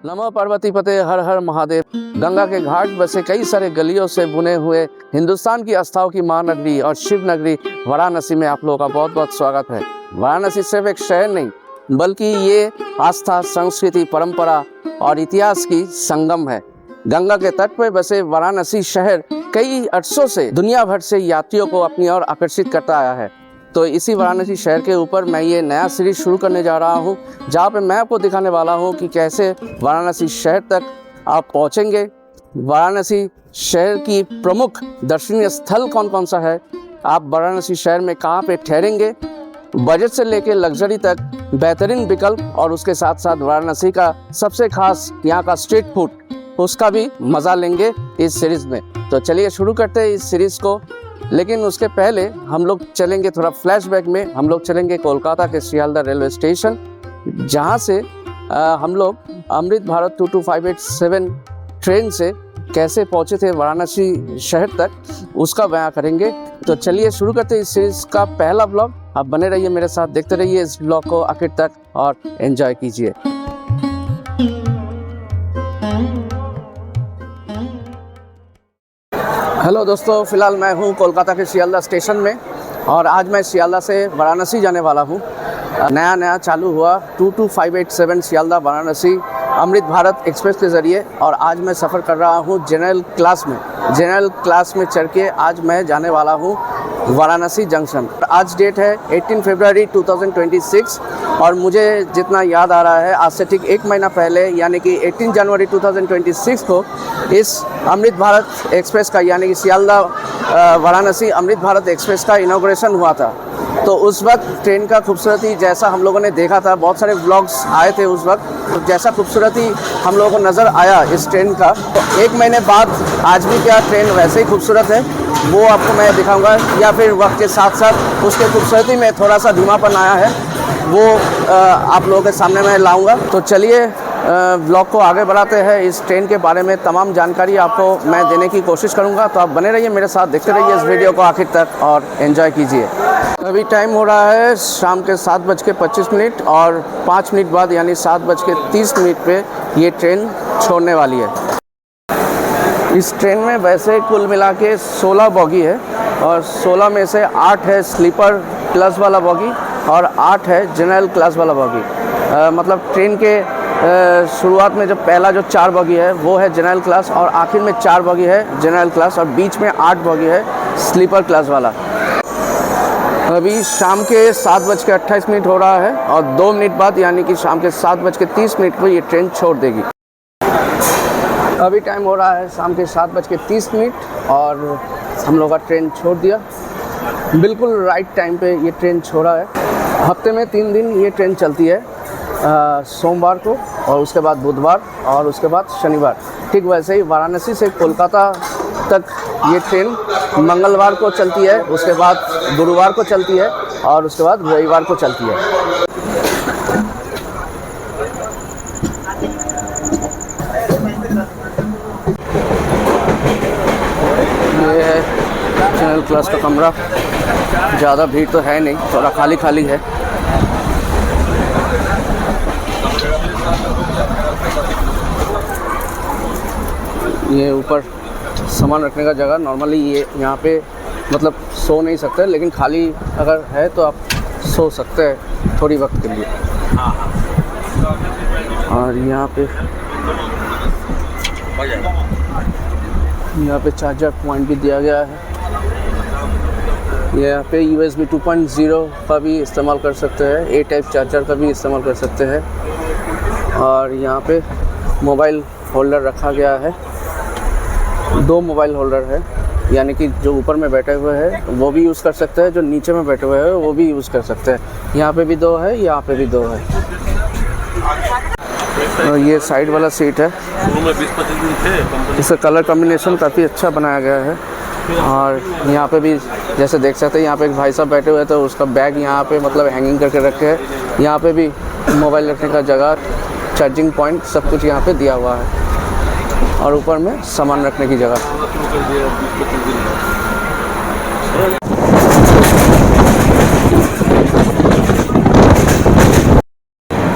नमो पार्वती पते, हर हर महादेव। गंगा के घाट बसे कई सारे गलियों से बुने हुए हिंदुस्तान की आस्थाओं की महानगरी और शिव नगरी वाराणसी में आप लोगों का बहुत बहुत स्वागत है। वाराणसी सिर्फ एक शहर नहीं बल्कि ये आस्था, संस्कृति, परंपरा और इतिहास की संगम है। गंगा के तट पर बसे वाराणसी शहर कई अर्सों से दुनिया भर से यात्रियों को अपनी ओर आकर्षित करता आया है। तो इसी वाराणसी शहर के ऊपर मैं ये नया सीरीज शुरू करने जा रहा हूँ, जहाँ पे मैं आपको दिखाने वाला हूँ कि कैसे वाराणसी शहर तक आप पहुँचेंगे, वाराणसी शहर की प्रमुख दर्शनीय स्थल कौन कौन सा है, आप वाराणसी शहर में कहाँ पे ठहरेंगे, बजट से लेकर लग्जरी तक बेहतरीन विकल्प और उसके साथ साथ वाराणसी का सबसे खास यहाँ का स्ट्रीट फूड, उसका भी मज़ा लेंगे इस सीरीज़ में। तो चलिए शुरू करते हैं इस सीरीज़ को। लेकिन उसके पहले हम लोग चलेंगे थोड़ा फ्लैशबैक में। हम लोग चलेंगे कोलकाता के सियालदह रेलवे स्टेशन, जहाँ से हम लोग अमृत भारत 22587 ट्रेन से कैसे पहुँचे थे वाराणसी शहर तक, उसका बयां करेंगे। तो चलिए शुरू करते हैं इस सीरीज़ का पहला ब्लॉग। आप बने रहिए मेरे साथ, देखते रहिए इस ब्लॉग को आखिर तक और एंजॉय कीजिए। हेलो दोस्तों, फ़िलहाल मैं हूँ कोलकाता के सियालदह स्टेशन में और आज मैं सियालदह से वाराणसी जाने वाला हूँ। नया चालू हुआ 22587 सियालदह वाराणसी अमृत भारत एक्सप्रेस के ज़रिए, और आज मैं सफ़र कर रहा हूँ जनरल क्लास में चढ़ के आज मैं जाने वाला हूँ वाराणसी जंक्शन। आज डेट है 18 फरवरी 2026 और मुझे जितना याद आ रहा है आज से ठीक एक महीना पहले यानी कि 18 जनवरी 2026 को इस अमृत भारत एक्सप्रेस का यानी कि सियालदह वाराणसी अमृत भारत एक्सप्रेस का इनॉग्रेशन हुआ था। तो उस वक्त ट्रेन का खूबसूरती जैसा हम लोगों ने देखा था, बहुत सारे व्लॉग्स आए थे उस वक्त, तो जैसा खूबसूरती हम लोगों को नज़र आया इस ट्रेन का, तो एक महीने बाद आज भी क्या ट्रेन वैसे ही खूबसूरत है वो आपको मैं दिखाऊंगा, या फिर वक्त के साथ साथ उसके खूबसूरती में थोड़ा सा धीमापन आया है वो आप लोगों के सामने मैं लाऊंगा। तो चलिए ब्लॉग को आगे बढ़ाते हैं। इस ट्रेन के बारे में तमाम जानकारी आपको मैं देने की कोशिश करूंगा, तो आप बने रहिए मेरे साथ, देखते रहिए इस वीडियो को आखिर तक और एंजॉय कीजिए। अभी टाइम हो रहा है शाम के 7:25 और 5 मिनट बाद यानी 7:30 पे ये ट्रेन छोड़ने वाली है। इस ट्रेन में वैसे कुल मिला के 16 बॉगी है और 16 में से 8 है स्लीपर क्लास वाला बॉगी और 8 है जनरल क्लास वाला बॉगी। मतलब ट्रेन के शुरुआत में जो पहला जो 4 बॉगी है वो है जनरल क्लास और आखिर में 4 बॉगी है जनरल क्लास और बीच में 8 बॉगी है स्लीपर क्लास वाला। अभी शाम के 7:28 हो रहा है और 2 मिनट बाद यानी कि शाम के 7:30 पर ये ट्रेन छोड़ देगी। अभी टाइम हो रहा है शाम के 7:30 और हम लोग का ट्रेन छोड़ दिया। बिल्कुल राइट टाइम पे ये ट्रेन छोड़ा है। हफ्ते में 3 दिन ये ट्रेन चलती है, सोमवार को और उसके बाद बुधवार और उसके बाद शनिवार। ठीक वैसे ही वाराणसी से कोलकाता तक ये ट्रेन मंगलवार को चलती है, उसके बाद गुरुवार को चलती है और उसके बाद रविवार को चलती है। ये है जनरल क्लास का कमरा। ज़्यादा भीड़ तो है नहीं, थोड़ा खाली है। ये ऊपर सामान रखने का जगह, नॉर्मली ये यहाँ पे मतलब सो नहीं सकते, लेकिन खाली अगर है तो आप सो सकते हैं थोड़ी वक्त के लिए। और यहाँ पे चार्जर पॉइंट भी दिया गया है। यहाँ पे USB 2.0 का भी इस्तेमाल कर सकते हैं, A टाइप चार्जर का भी इस्तेमाल कर सकते हैं। और यहाँ पे मोबाइल होल्डर रखा गया है, 2 मोबाइल होल्डर है, यानी कि जो ऊपर में बैठे हुए हैं वो भी यूज़ कर सकते हैं, जो नीचे में बैठे हुए हैं वो भी यूज़ कर सकते हैं। यहाँ पे भी 2 है, यहाँ पे भी 2 है। और ये साइड वाला सीट है, इसका कलर कॉम्बिनेशन काफ़ी अच्छा बनाया गया है। और यहाँ पे भी जैसे देख सकते हैं, यहाँ पे एक भाई साहब बैठे हुए हैं तो उसका बैग यहाँ पे मतलब हैंगिंग करके रखे है। यहाँ पे भी मोबाइल रखने का जगह, चार्जिंग पॉइंट, सब कुछ यहाँ पे दिया हुआ है और ऊपर में सामान रखने की जगह।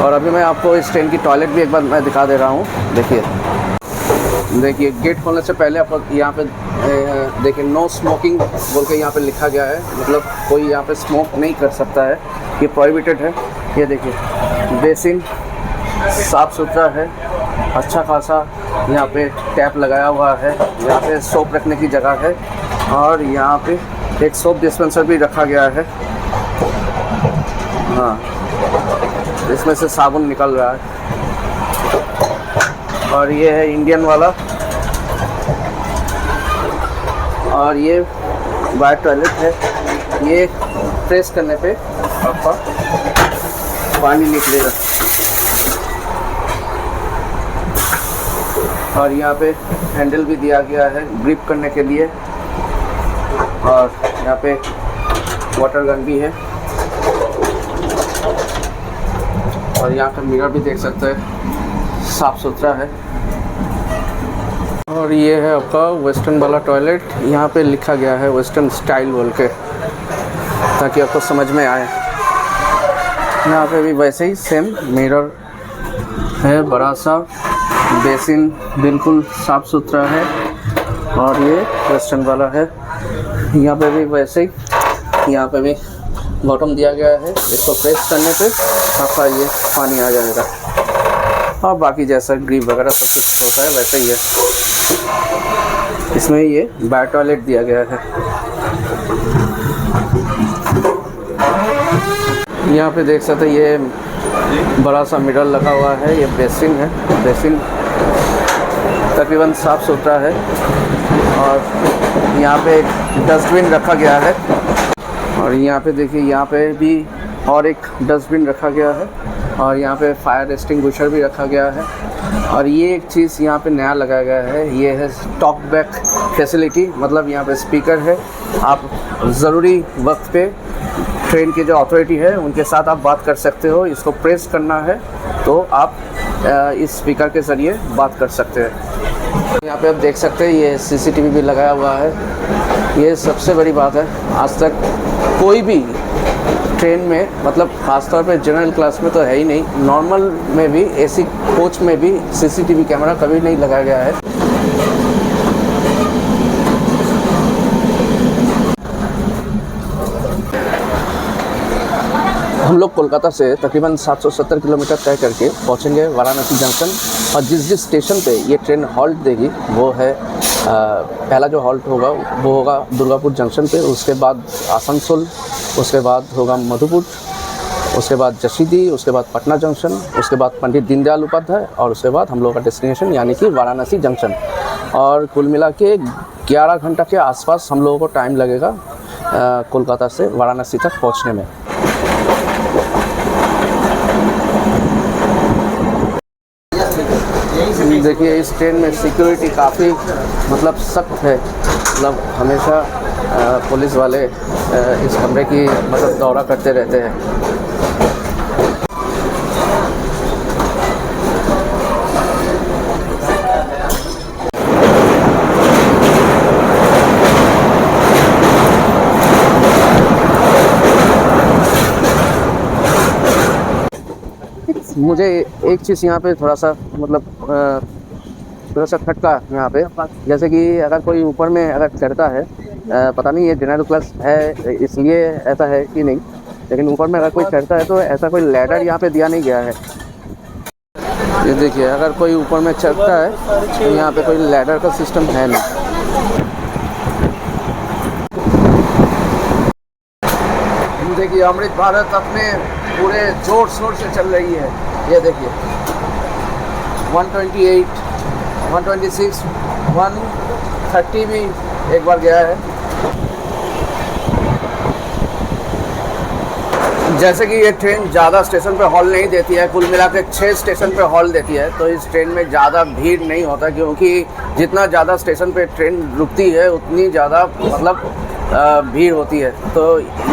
और अभी मैं आपको इस ट्रेन की टॉयलेट भी एक बार मैं दिखा दे रहा हूँ। देखिए गेट खोलने से पहले आपको यहाँ पे देखिए नो स्मोकिंग बोल के यहाँ पे लिखा गया है, मतलब कोई यहाँ पे स्मोक नहीं कर सकता है, ये प्रोहिबिटेड है। ये देखिए बेसिन साफ़ सुथरा है, अच्छा खासा यहाँ पे टैप लगाया हुआ है, यहाँ पे सोप रखने की जगह है और यहाँ पे एक सोप डिस्पेंसर भी रखा गया है। हाँ, इसमें से साबुन निकल रहा है। और ये है इंडियन वाला, और ये बाय टॉयलेट है। ये प्रेस करने पे आपका पानी निकलेगा। और यहाँ पे हैंडल भी दिया गया है ग्रिप करने के लिए, और यहाँ पे वाटर गन भी है। और यहाँ का मिरर भी देख सकते हैं, साफ़ सुथरा है। और ये है आपका वेस्टर्न वाला टॉयलेट, यहाँ पे लिखा गया है वेस्टर्न स्टाइल बोल के, ताकि आपको समझ में आए। यहाँ पे भी वैसे ही सेम मिरर है, बड़ा सा बेसिन बिल्कुल साफ़ सुथरा है। और ये वेस्टर्न वाला है, यहाँ पे भी वैसे ही, यहाँ पे भी बॉटम दिया गया है। इसको प्रेस करने पे आपका ये पानी आ जाएगा। और बाकी जैसा ग्रिप वगैरह सब कुछ होता है वैसे ही है। इसमें ये बाय टॉयलेट दिया गया है। यहाँ पे देख सकते हैं ये बड़ा सा मिरर लगा हुआ है, ये बेसिन है। बेसिन तकरीबन साफ़ सुथरा है। और यहाँ पे एक डस्टबिन रखा गया है। और यहाँ पे देखिए, यहाँ पे भी और एक डस्टबिन रखा गया है। और यहाँ पे फायर एक्सटिंग्विशर भी रखा गया है। और ये एक चीज़ यहाँ पे नया लगाया गया है, ये है टॉक बैक फैसिलिटी, मतलब यहाँ पे स्पीकर है। आप ज़रूरी वक्त पे ट्रेन की जो अथॉरिटी है उनके साथ आप बात कर सकते हो। इसको प्रेस करना है तो आप इस स्पीकर के ज़रिए बात कर सकते हैं। यहाँ पे आप देख सकते हैं ये सीसीटीवी भी लगाया हुआ है। ये सबसे बड़ी बात है, आज तक कोई भी ट्रेन में, मतलब ख़ासतौर पे जनरल क्लास में तो है ही नहीं, नॉर्मल में भी, एसी कोच में भी सीसीटीवी कैमरा कभी नहीं लगाया गया है। हम लोग कोलकाता से तकरीबन 770 किलोमीटर तय करके पहुंचेंगे वाराणसी जंक्शन। और जिस स्टेशन पे ये ट्रेन हॉल्ट देगी वो है पहला जो हॉल्ट होगा वो होगा दुर्गापुर जंक्शन पे, उसके बाद आसनसोल, उसके बाद होगा मधुपुर, उसके बाद जसीडीह, उसके बाद पटना जंक्शन, उसके बाद पंडित दीनदयाल उपाध्याय, और उसके बाद हम लोग का डेस्टिनेशन यानी कि वाराणसी जंक्शन। और कुल मिला के 11 घंटा के आसपास हम लोगों को टाइम लगेगा कोलकाता से वाराणसी तक पहुंचने में। देखिए इस ट्रेन में सिक्योरिटी काफ़ी मतलब सख्त है, मतलब हमेशा पुलिस वाले इस कमरे की मतलब दौरा करते रहते हैं। मुझे एक चीज़ यहाँ पे थोड़ा सा मतलब थोड़ा सा खटका यहाँ पे, जैसे कि अगर कोई ऊपर में अगर चढ़ता है, पता नहीं ये जनरल क्लास है इसलिए ऐसा है कि नहीं, लेकिन ऊपर में अगर कोई चढ़ता है तो ऐसा कोई लैडर यहाँ पे दिया नहीं गया है। ये देखिए, अगर कोई ऊपर में चढ़ता है तो यहाँ पे कोई लैडर का सिस्टम है नहीं। देखिए अमृत भारत अपने पूरे जोर शोर से चल रही है। ये देखिए 128, 126, 130 भी एक बार गया है। जैसे कि ये ट्रेन ज़्यादा स्टेशन पे हॉल नहीं देती है, कुल मिला के 6 स्टेशन पे हॉल देती है, तो इस ट्रेन में ज़्यादा भीड़ नहीं होता, क्योंकि जितना ज़्यादा स्टेशन पे ट्रेन रुकती है उतनी ज़्यादा मतलब भीड़ होती है। तो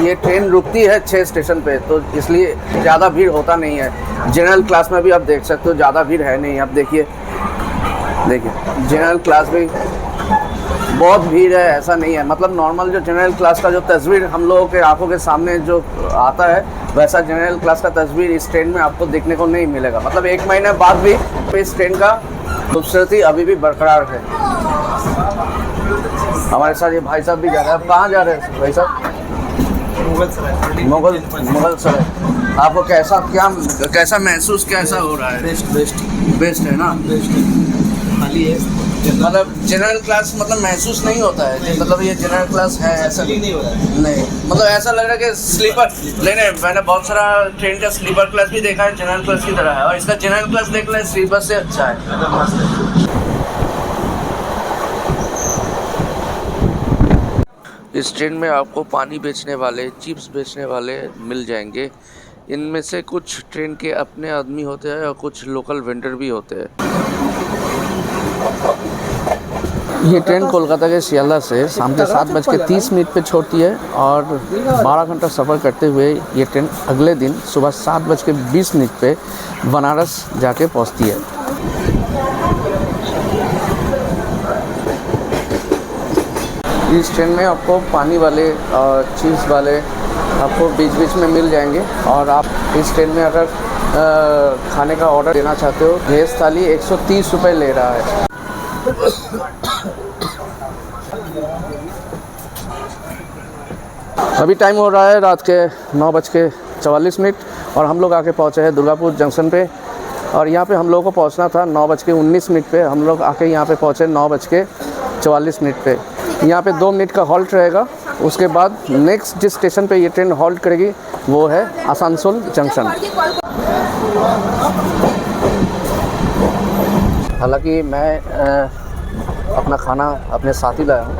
ये ट्रेन रुकती है 6 स्टेशन पे, तो इसलिए ज़्यादा भीड़ होता नहीं है। जनरल क्लास में भी आप देख सकते हो ज़्यादा भीड़ है नहीं। आप देखिए देखिए जनरल क्लास भी बहुत भीड़ है, ऐसा नहीं है। मतलब नॉर्मल जो जनरल क्लास का जो तस्वीर हम लोगों के आंखों के सामने जो आता है, वैसा जनरल क्लास का तस्वीर इस ट्रेन में आपको देखने को नहीं मिलेगा। मतलब 1 महीने बाद भी इस ट्रेन का खूबसूरती अभी भी बरकरार है। हमारे साथ ये भाई साहब भी जा रहे हैं। आप कहाँ जा रहे हैं भाई साहब? मुगल सराय। आपको कैसा महसूस कैसा हो रहा है? बेस्ट है ना? खाली है मतलब जनरल क्लास मतलब महसूस नहीं होता है, मतलब ये जनरल क्लास है ऐसा नहीं हो रहा है। नहीं मतलब ऐसा लग रहा है कि स्लीपर लेने, मैंने बहुत सारा ट्रेन का स्लीपर क्लास भी देखा है, जनरल क्लास की तरह है, और इसका जनरल क्लास देख लें स्लीपर से अच्छा है। इस ट्रेन में आपको पानी बेचने वाले, चिप्स बेचने वाले मिल जाएंगे। इनमें से कुछ ट्रेन के अपने आदमी होते हैं और कुछ लोकल वेंडर भी होते हैं। ये ट्रेन कोलकाता के सियालदह से शाम के 7:30 पे छोड़ती है और 12 घंटा सफ़र करते हुए ये ट्रेन अगले दिन सुबह 7:20 पे बनारस जाके पहुंचती है। इस ट्रेन में आपको पानी वाले और चीज़ वाले आपको बीच बीच में मिल जाएंगे। और आप इस ट्रेन में अगर खाने का ऑर्डर देना चाहते हो, वेज थाली 130 रुपये ले रहा है। अभी टाइम हो रहा है रात के 9:44 और हम लोग आके पहुँचे हैं दुर्गापुर जंक्शन पे। और यहाँ पे हम लोगों को पहुँचना था 9:19 पे। हम लोग आके यहाँ पे पहुँचे 9:44 पे। यहाँ पे 2 मिनट का हॉल्ट रहेगा। उसके बाद नेक्स्ट जिस स्टेशन पे ये ट्रेन हॉल्ट करेगी वो है आसनसोल जंक्शन। हालांकि मैं अपना खाना अपने साथ ही लाया हूँ,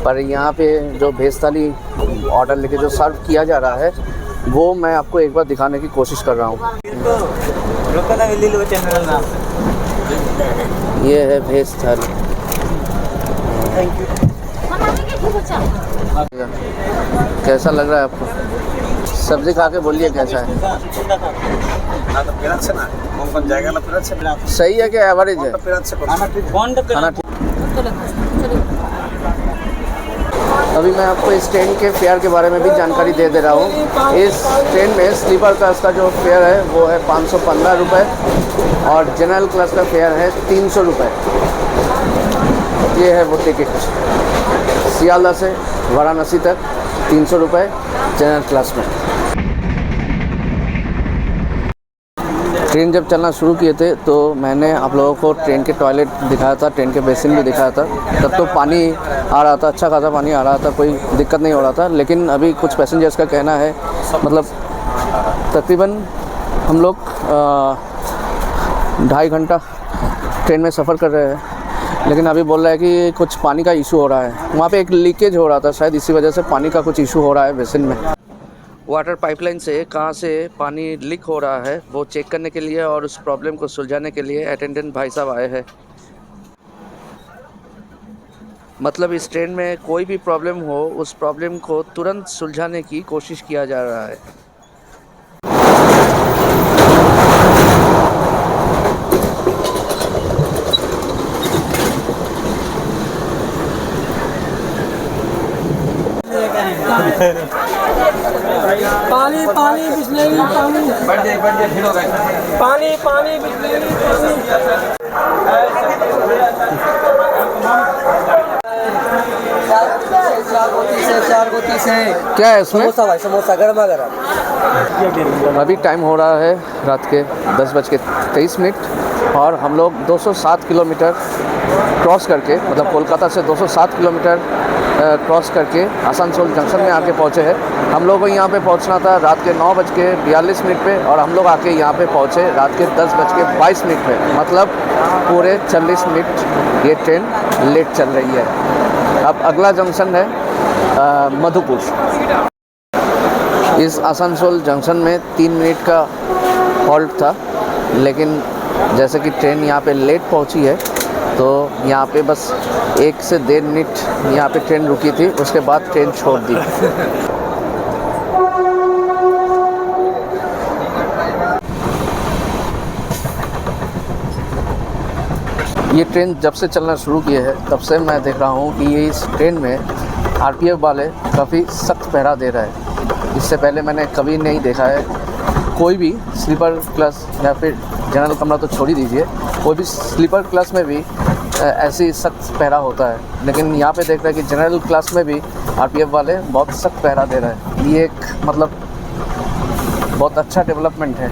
पर यहाँ पे जो भेज थाली ऑर्डर लेके जो सर्व किया जा रहा है वो मैं आपको एक बार दिखाने की कोशिश कर रहा हूँ। ये है भेज थाली। Thank you. कैसा लग रहा है आपको? सब्जी खा के बोलिए कैसा है? सही है क्या एवरेज है? खाना ठीक। अभी मैं आपको इस ट्रेन के फेयर के बारे में भी जानकारी दे रहा हूँ। इस ट्रेन में स्लीपर क्लास का जो फेयर है वो है 515 रुपये और जनरल क्लास का फेयर है 300 रुपये। ये है वो टिकट। सियालदह से वाराणसी तक 300 रुपये जनरल क्लास में। ट्रेन जब चलना शुरू किए थे तो मैंने आप लोगों को ट्रेन के टॉयलेट दिखाया था, ट्रेन के बेसिन भी दिखाया था। तब तो पानी आ रहा था, अच्छा खासा पानी आ रहा था, कोई दिक्कत नहीं हो रहा था। लेकिन अभी कुछ पैसेंजर्स का कहना है, मतलब तकरीबन हम लोग 2.5 घंटा ट्रेन में सफ़र कर रहे हैं, लेकिन अभी बोल रहा है कि कुछ पानी का इशू हो रहा है। वहाँ पे एक लीकेज हो रहा था, शायद इसी वजह से पानी का कुछ इशू हो रहा है बेसिन में। वाटर पाइपलाइन से कहाँ से पानी लीक हो रहा है वो चेक करने के लिए और उस प्रॉब्लम को सुलझाने के लिए अटेंडेंट भाई साहब आए हैं। मतलब इस ट्रेन में कोई भी प्रॉब्लम हो, उस प्रॉब्लम को तुरंत सुलझाने की कोशिश किया जा रहा है। पानी पानी बिस्लेरी पानी बढ़ जाए पानी पानी बिस्लेरी क्या है इसमें? समोसा गर्मा गर्म। अभी टाइम हो रहा है रात के 10:23 और हम लोग 207 किलोमीटर क्रॉस करके, मतलब कोलकाता से 207 किलोमीटर क्रॉस करके आसनसोल जंक्शन में आके पहुँचे हैं। हम लोग को यहाँ पे पहुँचना था रात के 9:42 पे और हम लोग आके यहाँ पे पहुँचे रात के 10:22 पे। मतलब पूरे 40 मिनट ये ट्रेन लेट चल रही है। अब अगला जंक्शन है मधुपुर। इस आसनसोल जंक्शन में 3 मिनट का हॉल्ट था, लेकिन जैसे कि ट्रेन यहाँ पे लेट पहुँची है तो यहाँ पे बस 1 से 1.5 मिनट यहाँ पे ट्रेन रुकी थी, उसके बाद ट्रेन छोड़ दी। ये ट्रेन जब से चलना शुरू की है तब से मैं देख रहा हूँ कि ये इस ट्रेन में आरपीएफ वाले काफ़ी सख्त पहरा दे रहा है। इससे पहले मैंने कभी नहीं देखा है कोई भी स्लीपर क्लास या फिर जनरल कमरा तो छोड़ ही दीजिए, कोई भी स्लीपर क्लास में भी ऐसी सख्त पहरा होता है। लेकिन यहाँ पे देख रहे हैं कि जनरल क्लास में भी आरपीएफ वाले बहुत सख्त पहरा दे रहे हैं। ये एक मतलब बहुत अच्छा डेवलपमेंट है।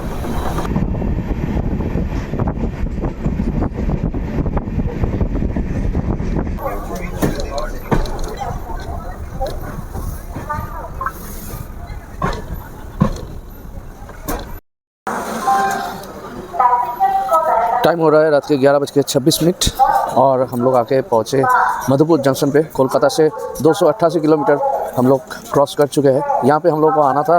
टाइम हो रहा है रात के 11:26 और हम लोग आके पहुँचे मधुपुर जंक्शन पे। कोलकाता से 288 किलोमीटर हम लोग क्रॉस कर चुके हैं। यहाँ पे हम लोग को आना था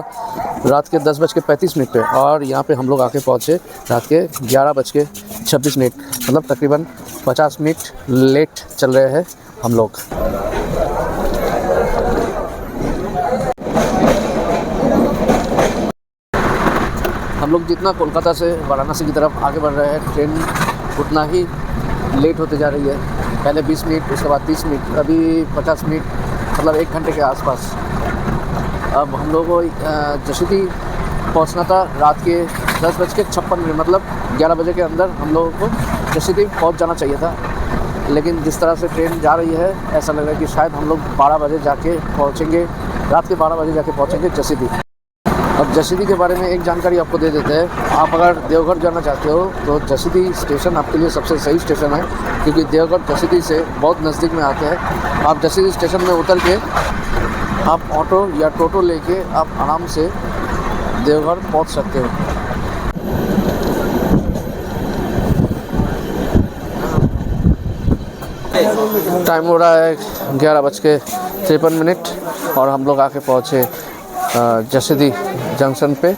रात के 10:35 पे और यहाँ पे हम लोग आके पहुँचे रात के 11:26, मतलब तकरीबन 50 मिनट लेट चल रहे हैं हम लोग। हम लोग जितना कोलकाता से वाराणसी की तरफ आगे बढ़ रहे हैं, ट्रेन उतना ही लेट होते जा रही है। पहले 20 मिनट, उसके बाद 30 मिनट, अभी 50 मिनट, मतलब 1 घंटे के आसपास। अब हम लोग को जसीडीह पहुंचना था रात के 10:56, मतलब 11 बजे के अंदर हम लोगों को जसीडीह पहुंच जाना चाहिए था। लेकिन जिस तरह से ट्रेन जा रही है ऐसा लग रहा है कि शायद हम लोग 12 बजे जाके पहुँचेंगे, रात के 12 बजे जाके पहुँचेंगे जसीडीह। अब जसीडीह के बारे में एक जानकारी आपको दे देते हैं। आप अगर देवघर जाना चाहते हो तो जसीडीह स्टेशन आपके लिए सबसे सही स्टेशन है, क्योंकि देवघर जसीडीह से बहुत नज़दीक में आते हैं। आप जसीडीह स्टेशन में उतर के आप ऑटो या टोटो लेके आप आराम से देवघर पहुंच सकते हो। टाइम हो रहा है 11:53 और हम लोग आके पहुँचे जसीडीह जंक्शन पे।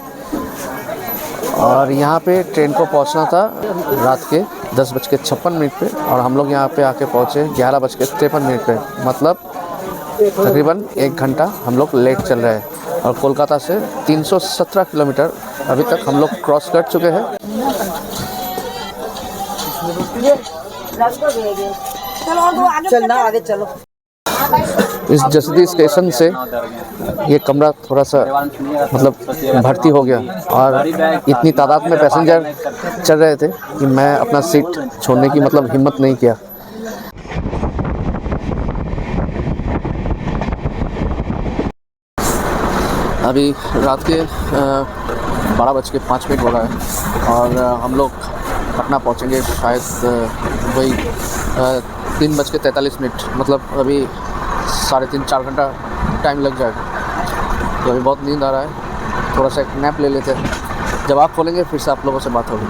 और यहाँ पे ट्रेन को पहुँचना था रात के 10:56 पे और हम लोग यहाँ पे आके पहुँचे 11:53 पे, मतलब तकरीबन 1 घंटा हम लोग लेट चल रहे हैं। और कोलकाता से 317 किलोमीटर अभी तक हम लोग क्रॉस कर चुके हैं। चलना आगे चलो। इस जसीडीह स्टेशन से ये कमरा थोड़ा सा मतलब भर्ती हो गया और इतनी तादाद में पैसेंजर चल रहे थे कि मैं अपना सीट छोड़ने की मतलब हिम्मत नहीं किया। अभी रात के 12:05 हो रहा है और हम लोग पटना पहुंचेंगे शायद वही 3:43, मतलब अभी 3.5-4 घंटा टाइम लग जाएगा। तो अभी बहुत नींद आ रहा है, थोड़ा सा एक नैप ले लेते हैं। जब आप खोलेंगे फिर से आप लोगों से बात होगी।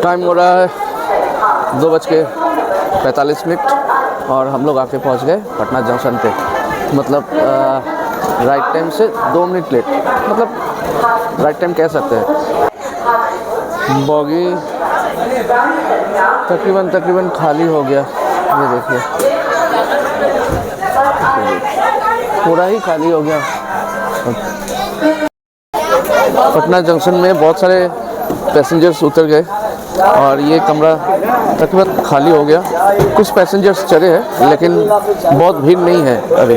टाइम हो रहा है 2:45 और हम लोग आके पहुंच गए पटना जंक्शन पे, मतलब राइट टाइम से 2 मिनट लेट, मतलब राइट टाइम कह सकते हैं। बॉगी तकरीबन खाली हो गया, ये देखिए पूरा ही खाली हो गया। पटना जंक्शन में बहुत सारे पैसेंजर्स उतर गए और ये कमरा तकरीबन खाली हो गया। कुछ पैसेंजर्स चढ़े हैं लेकिन बहुत भीड़ नहीं है अभी।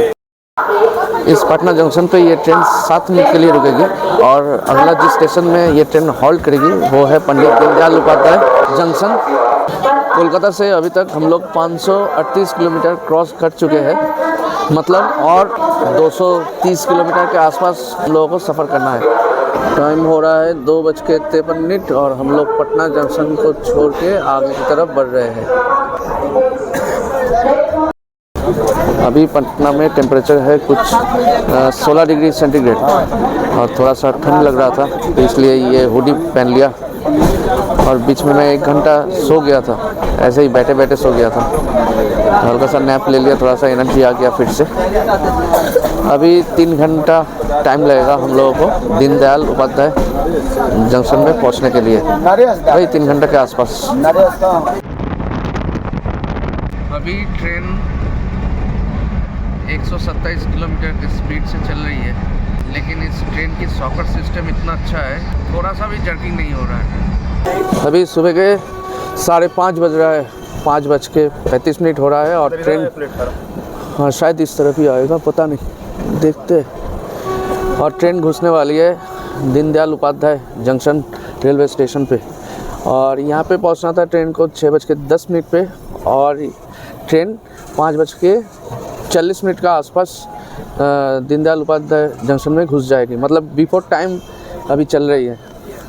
इस पटना जंक्शन पे ये ट्रेन 7 मिनट के लिए रुकेगी और अगला जिस स्टेशन में ये ट्रेन हॉल्ट करेगी वो है पंडित दीनदयाल उपाध्याय जंक्शन। कोलकाता से अभी तक हम लोग 538 किलोमीटर क्रॉस कर चुके हैं, मतलब और 230 किलोमीटर के आसपास हम लोगों को सफ़र करना है। टाइम हो रहा है 2:53 और हम लोग पटना जंक्शन को छोड़ के आगे की तरफ बढ़ रहे हैं। अभी पटना में टेम्परेचर है कुछ 16 डिग्री सेंटीग्रेड और थोड़ा सा ठंड लग रहा था तो इसलिए ये हुडी पहन लिया और बीच में मैं 1 घंटा सो गया था, ऐसे ही बैठे बैठे सो गया था। हल्का सा नैप ले लिया, थोड़ा सा एनर्जी आ गया फिर से। अभी 3 घंटा टाइम लगेगा हम लोगों को दीनदयाल उपाध्याय जंक्शन में पहुंचने के लिए, वही 3 घंटे के आसपास। अभी ट्रेन 127 किलोमीटर की स्पीड से चल रही है, लेकिन इस ट्रेन की सॉकर सिस्टम इतना अच्छा है, थोड़ा सा भी जर्किंग नहीं हो रहा है। अभी सुबह के 5:30 बज रहा है, 5:35 हो रहा है और ट्रेन हाँ शायद इस तरफ ही आएगा, पता नहीं, देखते हैं। और ट्रेन घुसने वाली है Deendayal Upadhyay junction railway station पे, और यहाँ पे पहुँचना था ट्रेन को 6:10 पे, और ट्रेन 5:40 का आसपास दीनदयाल उपाध्याय जंक्शन में घुस जाएगी। मतलब बिफोर टाइम अभी चल रही है,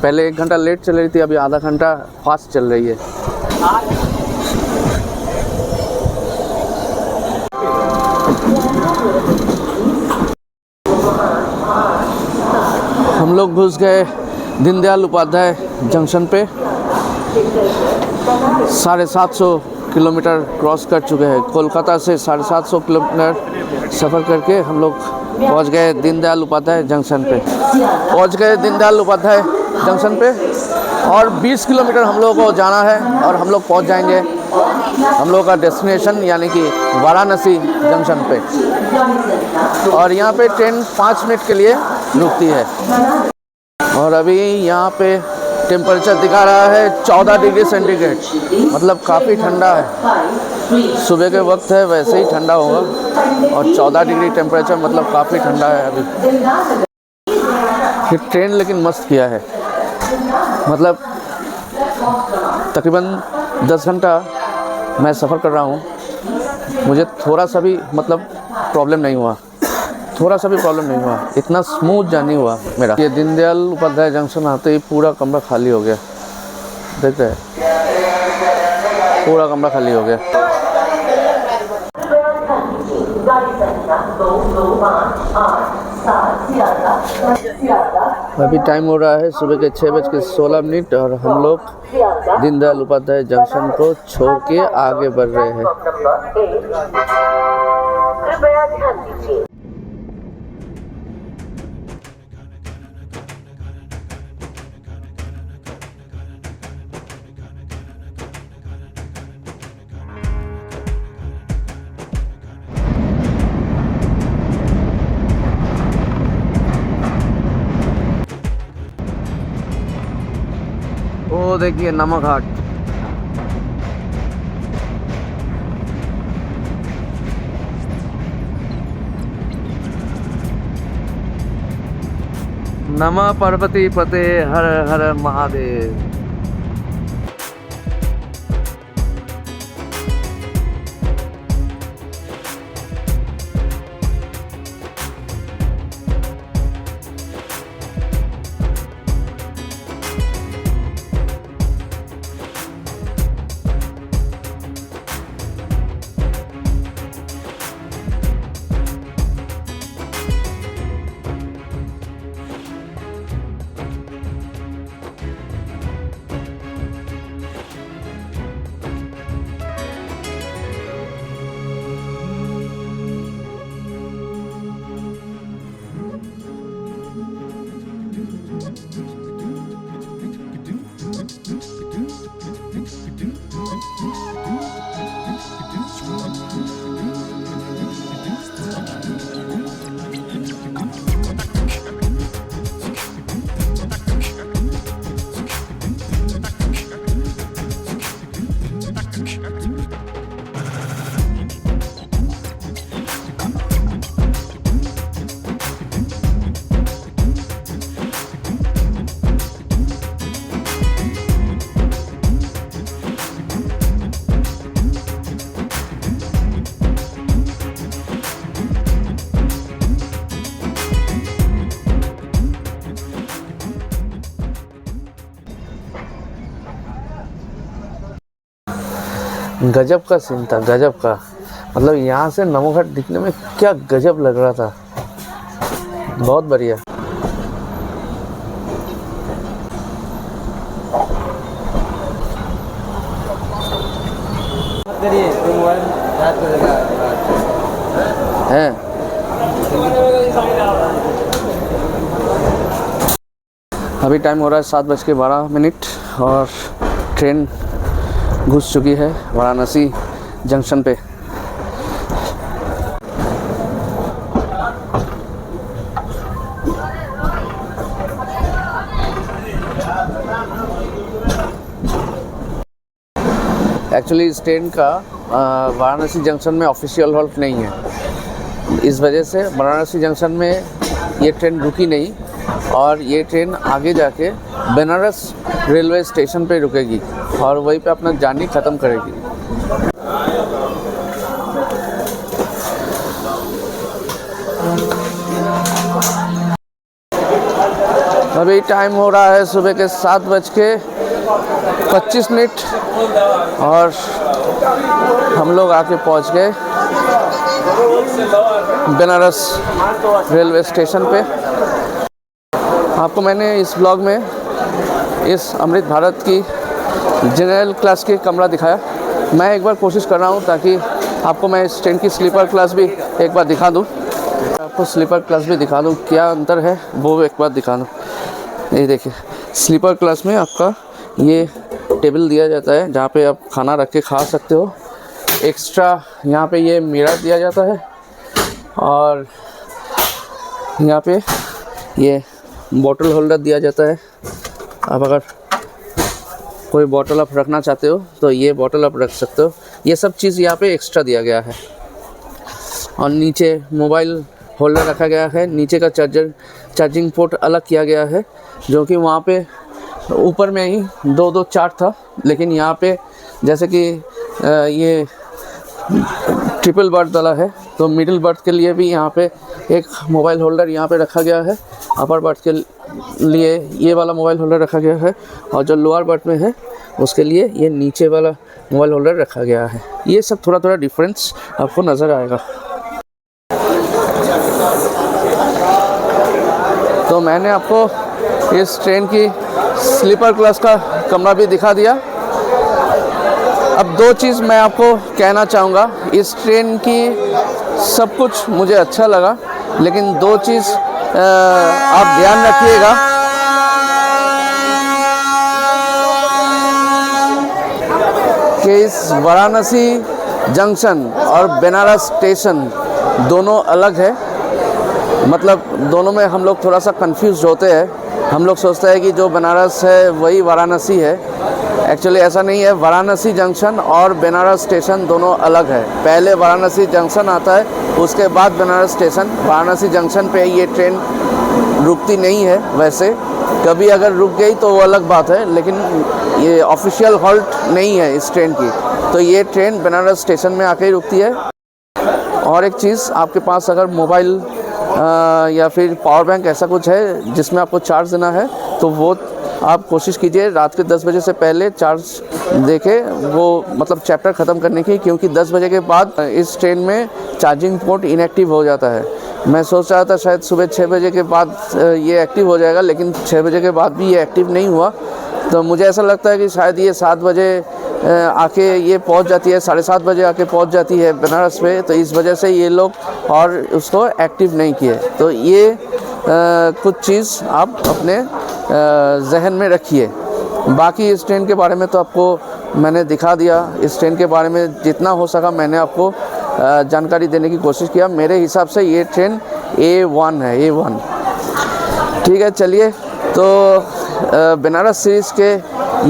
पहले 1 घंटा लेट चल रही थी, अभी आधा घंटा फास्ट चल रही है। हम लोग घुस गए दीनदयाल उपाध्याय जंक्शन पे, 750 किलोमीटर क्रॉस कर चुके हैं। कोलकाता से 750 किलोमीटर सफ़र करके हम लोग पहुंच गए दीनदयाल उपाध्याय जंक्शन पे। और 20 किलोमीटर हम लोगों को जाना है और हम लोग पहुंच जाएंगे हम लोगों का डेस्टिनेशन, यानी कि वाराणसी जंक्शन पे। और यहाँ पे ट्रेन 5 मिनट के लिए रुकती है। और अभी यहाँ पे टेम्परेचर दिखा रहा है 14 डिग्री सेंटीग्रेड, मतलब काफ़ी ठंडा है। सुबह के वक्त है, वैसे ही ठंडा होगा, और 14 डिग्री टेम्परेचर मतलब काफ़ी ठंडा है अभी। ये ट्रेन लेकिन मस्त किया है, मतलब तकरीबन 10 घंटा मैं सफ़र कर रहा हूँ, मुझे थोड़ा सा भी मतलब प्रॉब्लम नहीं हुआ, इतना स्मूथ जर्नी हुआ मेरा। ये दीनदयाल उपाध्याय जंक्शन आते ही पूरा कमरा खाली हो गया, देख रहे हैं, पूरा कमरा खाली हो गया। अभी टाइम हो रहा है सुबह के 6:16 और हम लोग दीनदयाल उपाध्याय जंक्शन को छोड़ के आगे बढ़ रहे हैं। कृपया ध्यान दीजिए। वो देखिए नमक घाट, नमः पार्वती पते हर हर महादेव। गजब का सीन था, गजब का, मतलब यहाँ से नमक घाट दिखने में क्या गजब लग रहा था, बहुत बढ़िया। है। अभी टाइम हो रहा है 7:12 और ट्रेन घुस चुकी है वाराणसी जंक्शन पे। एक्चुअली इस ट्रेन का वाराणसी जंक्शन में ऑफिशियल हॉल्ट नहीं है, इस वजह से वाराणसी जंक्शन में ये ट्रेन रुकी नहीं और ये ट्रेन आगे जाके बनारस रेलवे स्टेशन पे रुकेगी और वहीं पे अपना जर्नी ख़त्म करेगी। अभी टाइम हो रहा है सुबह के 7:25 और हम लोग आके पहुंच गए बनारस रेलवे स्टेशन पे। आपको मैंने इस ब्लॉग में इस अमृत भारत की जनरल क्लास की कमरा दिखाया। मैं एक बार कोशिश कर रहा हूँ ताकि आपको मैं इस ट्रेन की स्लीपर क्लास भी एक बार दिखा दूँ, आपको स्लीपर क्लास भी दिखा दूँ, क्या अंतर है वो एक बार दिखा दूँ। ये देखिए, स्लीपर क्लास में आपका ये टेबल दिया जाता है जहाँ पे आप खाना रख के खा सकते हो। एक्स्ट्रा यहाँ पे ये मिरर दिया जाता है और यहाँ पे ये बॉटल होल्डर दिया जाता है। आप अगर कोई बॉटल आप रखना चाहते हो तो ये बॉटल आप रख सकते हो। ये सब चीज़ यहाँ पे एक्स्ट्रा दिया गया है और नीचे मोबाइल होल्डर रखा गया है। नीचे का चार्जिंग पोर्ट अलग किया गया है, जो कि वहाँ पे ऊपर में ही 2-2 चार्ट था, लेकिन यहाँ पे जैसे कि ये ट्रिपल बर्थ वाला है तो मिडिल बर्थ के लिए भी यहाँ पे एक मोबाइल होल्डर यहाँ पे रखा गया है। अपर बर्थ के लिए ये वाला मोबाइल होल्डर रखा गया है और जो लोअर बर्थ में है उसके लिए ये नीचे वाला मोबाइल होल्डर रखा गया है। ये सब थोड़ा थोड़ा डिफरेंस आपको नज़र आएगा। तो मैंने आपको इस ट्रेन की स्लीपर क्लास का कमरा भी दिखा दिया। अब 2 चीज़ मैं आपको कहना चाहूँगा। इस ट्रेन की सब कुछ मुझे अच्छा लगा, लेकिन 2 चीज़ आप ध्यान रखिएगा। कि इस वाराणसी जंक्शन और बनारस स्टेशन दोनों अलग है। मतलब दोनों में हम लोग थोड़ा सा कंफ्यूज होते हैं। हम लोग सोचते हैं कि जो बनारस है वही वाराणसी है। एक्चुअली ऐसा नहीं है। वाराणसी जंक्शन और बनारस स्टेशन दोनों अलग है। पहले वाराणसी जंक्शन आता है, उसके बाद बनारस स्टेशन। वाराणसी जंक्शन पे ये ट्रेन रुकती नहीं है। वैसे कभी अगर रुक गई तो वो अलग बात है, लेकिन ये ऑफिशियल हॉल्ट नहीं है इस ट्रेन की। तो ये ट्रेन बनारस स्टेशन में आके ही रुकती है। और एक चीज़, आपके पास अगर मोबाइल या फिर पावर बैंक ऐसा कुछ है जिसमें आपको चार्ज देना है तो वो आप कोशिश कीजिए रात के 10 बजे से पहले चार्ज देके वो मतलब चैप्टर ख़त्म करने की, क्योंकि 10 बजे के बाद इस ट्रेन में चार्जिंग पोर्ट इनएक्टिव हो जाता है। मैं सोच रहा था शायद सुबह 6 बजे के बाद ये एक्टिव हो जाएगा, लेकिन 6 बजे के बाद भी ये एक्टिव नहीं हुआ। तो मुझे ऐसा लगता है कि शायद ये 7 बजे आके ये पहुंच जाती है, 7:30 बजे आके पहुंच जाती है बनारस पे। तो इस वजह से ये लोग और उसको एक्टिव नहीं किए। तो ये कुछ चीज़ आप अपने जहन में रखिए। बाकी इस ट्रेन के बारे में तो आपको मैंने दिखा दिया। इस ट्रेन के बारे में जितना हो सका मैंने आपको जानकारी देने की कोशिश किया। मेरे हिसाब से ये ट्रेन A1 है, A1। ठीक है, चलिए तो बनारस सीरीज़ के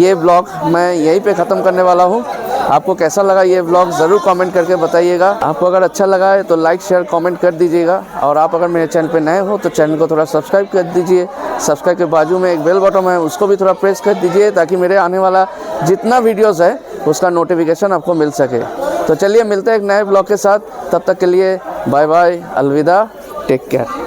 ये ब्लॉग मैं यहीं पे ख़त्म करने वाला हूँ। आपको कैसा लगा ये ब्लॉग ज़रूर कमेंट करके बताइएगा। आपको अगर अच्छा लगा है तो लाइक शेयर कमेंट कर दीजिएगा। और आप अगर मेरे चैनल पे नए हो तो चैनल को थोड़ा सब्सक्राइब कर दीजिए। सब्सक्राइब के बाजू में एक बेल बटन है, उसको भी थोड़ा प्रेस कर दीजिए ताकि मेरे आने वाला जितना वीडियोज़ है उसका नोटिफिकेशन आपको मिल सके। तो चलिए मिलते हैं एक नए ब्लॉग के साथ। तब तक के लिए बाय बाय, अलविदा, टेक केयर।